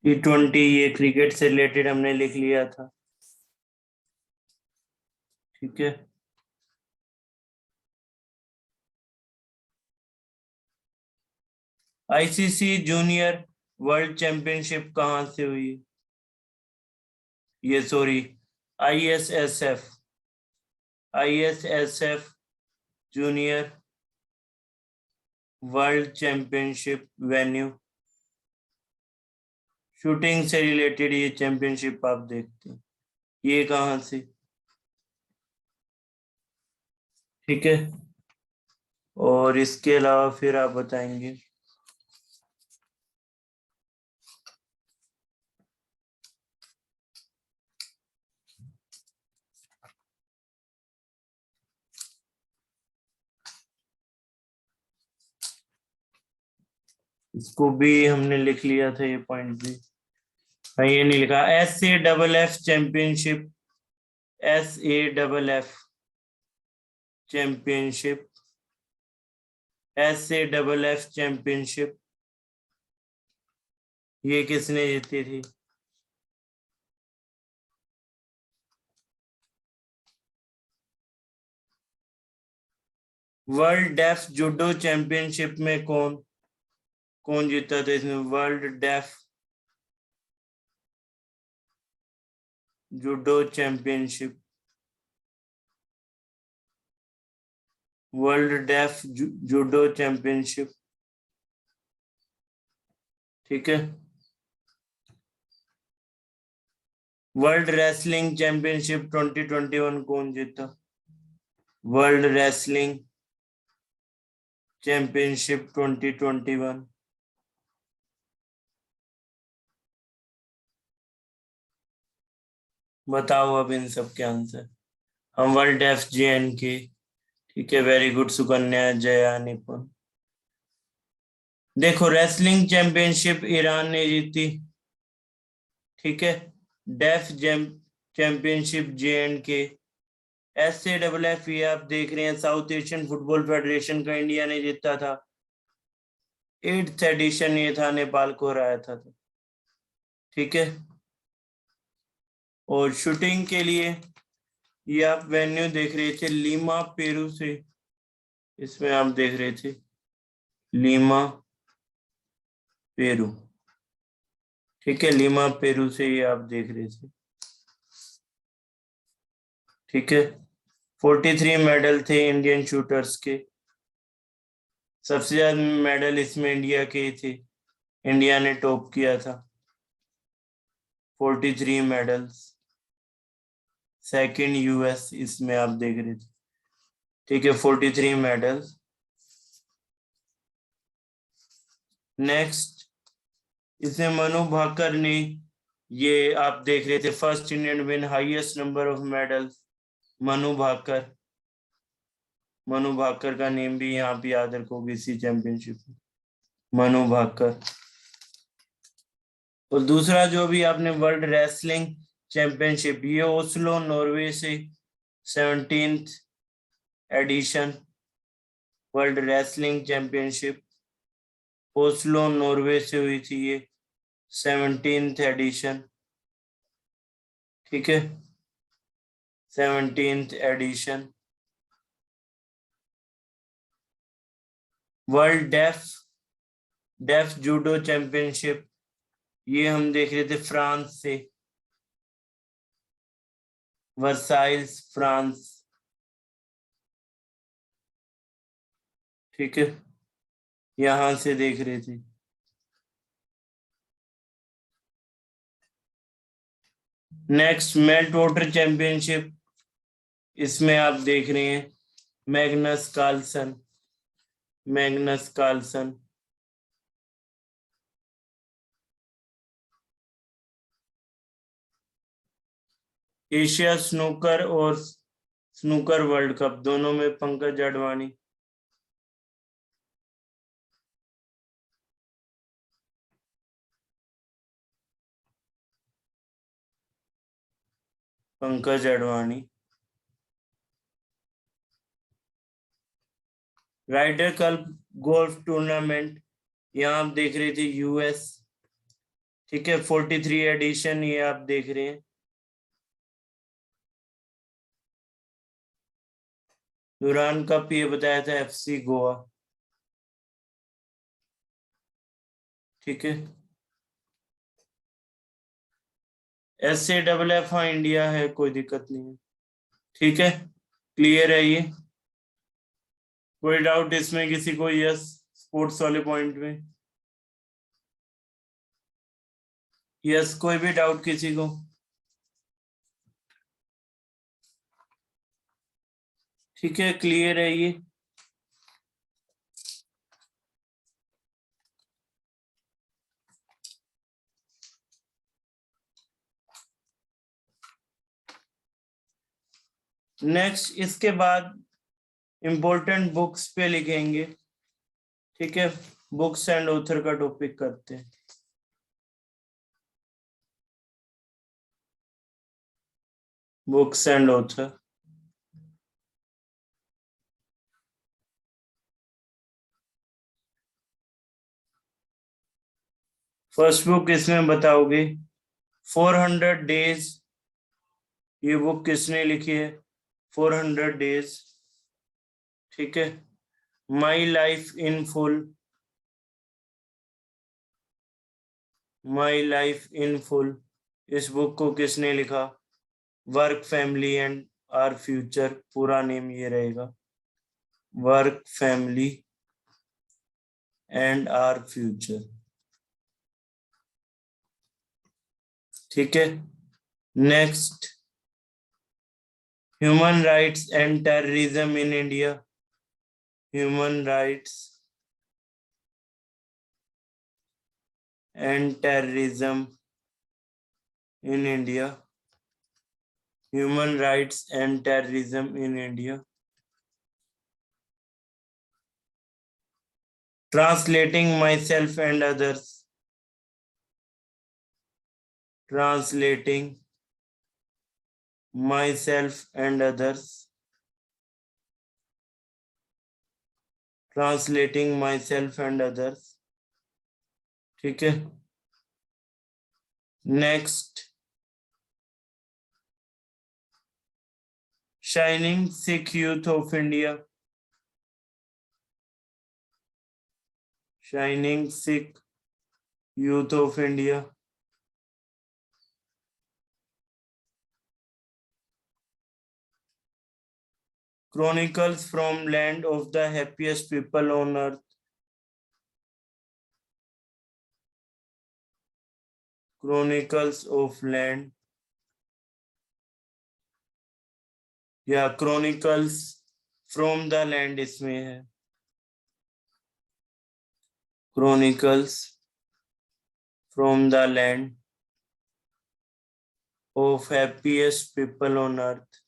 T20, ये क्रिकेट से रिलेटेड हमने लिख लिया था। ठीक है, आईसीसी जूनियर वर्ल्ड चैंपियनशिप कहाँ से हुई? ये sorry, ISSF, ISSF junior world championship venue, shooting से रिलेटेड ये चैंपियनशिप आप देखते हैं, ये कहाँ से? ठीक है, और इसके अलावा फिर आप बताएंगे। इसको भी हमने लिख लिया था, ये पॉइंट भी। हाँ, ये नहीं लिखा, SAFF championship, SAFF championship, SAFF championship, ये किसने जीती थी? वर्ल्ड डेफ जूडो चैंपियनशिप में कौन कौन जीता था इसमें? World deaf judo championship, world deaf judo championship. ठीक है, वर्ल्ड रेसलिंग चैंपियनशिप 2021 कौन जीता? वर्ल्ड रेसलिंग चैंपियनशिप 2021, बताओ अब इन सब के आंसर। हम वर्ल्ड FJN के। ठीक है, वेरी गुड सुकन्या, जया, निपुण। देखो, रेसलिंग चैंपियनशिप ईरान ने जीती। ठीक है, डेफ चैंपियनशिप JNK, SAFF ये आप देख रहे हैं, साउथ एशियन फुटबॉल फेडरेशन का इंडिया ने जीता था। 8th एडिशन ये था, नेपाल को हराया था। ठीक है, और शूटिंग के लिए ये आप वेन्यू देख रहे थे, लीमा पेरू से, इसमें आप देख रहे थे लीमा पेरू। ठीक है, लीमा पेरू से ये आप देख रहे थे। ठीक है, 43 मेडल थे इंडियन शूटर्स के। सबसे ज्यादा मेडल इसमें इंडिया के थे, इंडिया ने टॉप किया था, 43 मेडल्स। सेकंड US इसमें आप देख रहे थे। ठीक है, 43 मेडल्स। नेक्स्ट, इसमें मनु भाकर ने, ये आप देख रहे थे, first Indian win highest number of medals, Manu Bhaker. Manu Bhaker का नेम भी यहाँ पे याद रखोगे इसी चैंपियनशिप में, मनु भाकर। और दूसरा जो भी आपने वर्ल्ड रेसलिंग चैंपियनशिप, ये ओस्लो नॉर्वे से 17th edition, world wrestling championship Oslo Norway से हुई थी, ये 17th एडिशन। ठीक है, 17th edition. World deaf judo championship, ये हम देख रहे थे फ्रांस से, वर्साइल्स, फ्रांस। ठीक है, यहां से देख रहे थे। नेक्स्ट, मेल्ट वाटर चैंपियनशिप, इसमें आप देख रहे हैं Magnus Carlsen, Magnus Carlsen. Asia snooker और स्नूकर वर्ल्ड कप, दोनों में Pankaj Advani. Pankaj Advani. Ryder cup golf tournament, यहाँ आप देख रहे थे यूएस, ठीक है, 43 एडिशन ये आप देख रहे हैं। दुरान कप ये बताया था एफसी गोवा, ठीक है। SAFF हाँ इंडिया है, कोई दिक्कत नहीं है, ठीक है, क्लियर है ये। कोई डाउट इसमें किसी को? यस, स्पोर्ट्स वाले पॉइंट में यस, कोई भी डाउट किसी को? ठीक है, क्लियर है ये। नेक्स्ट इसके बाद इंपॉर्टेंट बुक्स पे लिखेंगे, ठीक है, बुक्स एंड ऑथर का टॉपिक करते हैं। Books and author, first book इसमें बताओगे 400 डेज, ये बुक किसने लिखी है? 400 डेज, ठीक है। My life in full, my life in full, इस बुक को किसने लिखा? Work family and our future, पूरा नेम ये रहेगा, work family and our future, ठीक है। Next, human rights and terrorism in India, human rights and terrorism in India, human rights and terrorism in India, translating myself and others, translating myself and others, translating myself and others, ठीक है। Next, shining Sikh youth of India, shining Sikh youth of India, chronicles from land of the happiest people on earth, chronicles of land, या chronicles from the land इसमें है, chronicles from the land of happiest people on earth,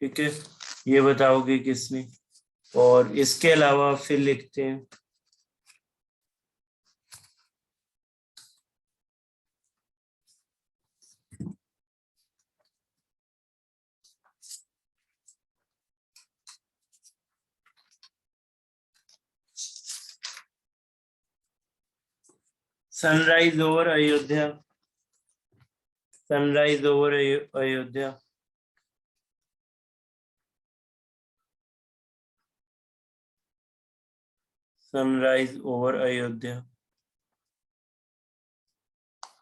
ठीक है, ये बताओगे किसने? और इसके अलावा फिर लिखते हैं sunrise over Ayodhya, sunrise over Ayodhya, sunrise over Ayodhya,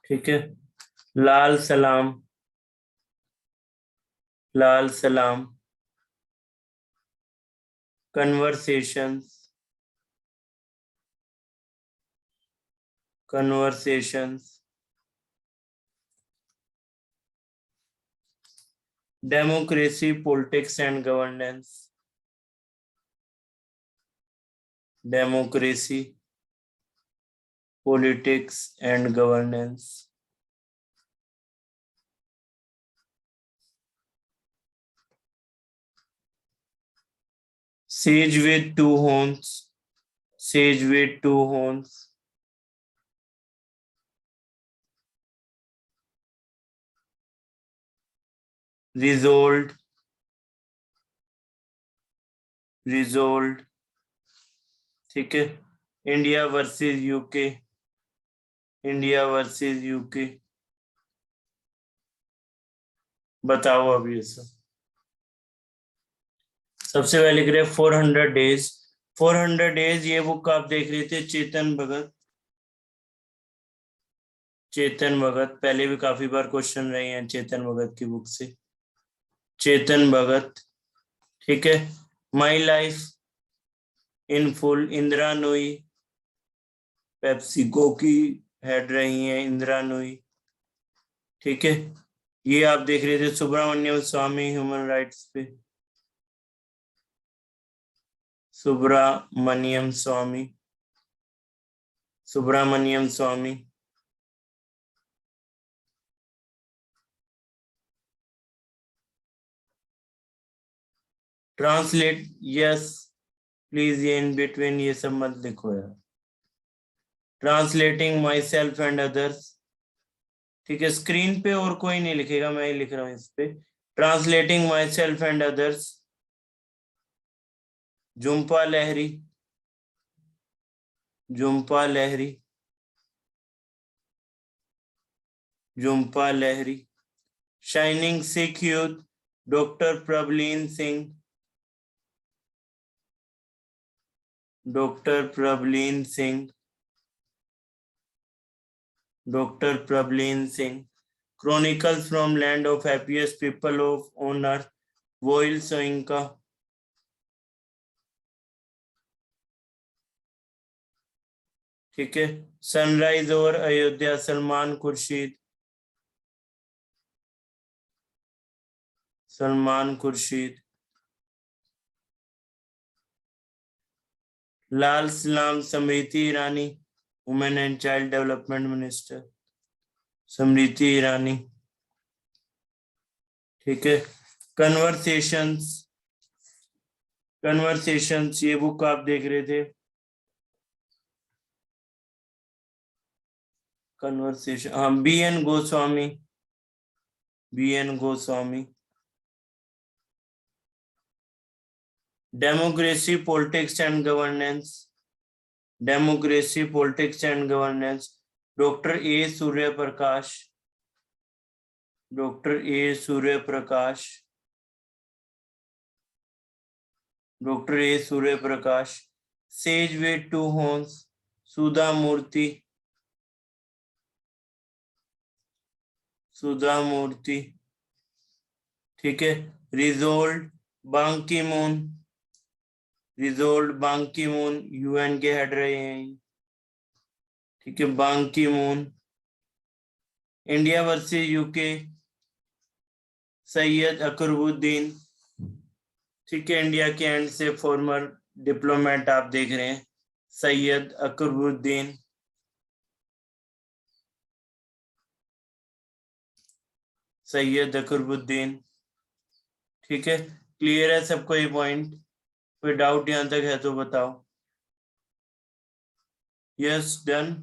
ठीक है। लाल सलाम, लाल सलाम, conversations, conversations, democracy politics and governance, democracy politics and governance, sage with two horns, sage with two horns, रिजोल्ट, ठीक है। India versus UK, India versus UK, बताओ अब ये सब। सबसे पहले लिख रहे 400 डेज, 400 डेज ये बुक आप देख रहे थे चेतन भगत, चेतन भगत पहले भी काफी बार क्वेश्चन रहे हैं चेतन भगत की बुक से, चेतन भगत, ठीक है। My life in full, Indira Nooyi, PepsiCo की हेड रही हैं इंदिरा नूई, ठीक है। ये आप देख रहे थे सुब्रमण्यम स्वामी ह्यूमन राइट्स पे, सुब्रमण्यम स्वामी, सुब्रमण्यम स्वामी, ट्रांसलेट, यस प्लीज, ये इन बिटवीन ये सब मत लिखो यार। Translating myself and others, ठीक है। स्क्रीन पे और कोई नहीं लिखेगा, मैं ही लिख रहा हूँ इस पे। Translating myself and others, Jhumpa Lahiri, Jhumpa Lahiri, Jhumpa Lahiri. Shining Sikh youth, doctor Prabhleen Singh, doctor Prabhleen Singh, doctor Prabhleen Singh. Chronicles from land of happiest people of on earth, Wole Soyinka, ठीक है। Sunrise over Ayodhya, Salman Khurshid, Salman Khurshid. Lal Salaam, Smriti Irani, women and child development minister, Smriti Irani, ठीक है। कन्वर्सेशंस, कन्वर्सेशंस ये बुक आप देख रहे थे, conversation, हाँ, B N Goswami, B N Goswami. Democracy politics and governance, democracy politics and governance, doctor A Surya Prakash, doctor A Surya Prakash, doctor A Surya Prakash. Sage with two horns, Sudha Murty, Sudha Murty, ठीक है। रिजोल्ट बांग की मून, रिजोल्ट बांग की मून, यूएन के हेड रहे हैं, ठीक है, बांग की moon. India versus UK, Syed Akbaruddin, ठीक है। इंडिया के एंड से फॉर्मर डिप्लोमेट आप देख रहे हैं, सैयद अकबरुद्दीन, सैयद अकबरुद्दीन, ठीक है। क्लियर है सबको ये पॉइंट? कोई डाउट यहां तक है तो बताओ। Yes, done.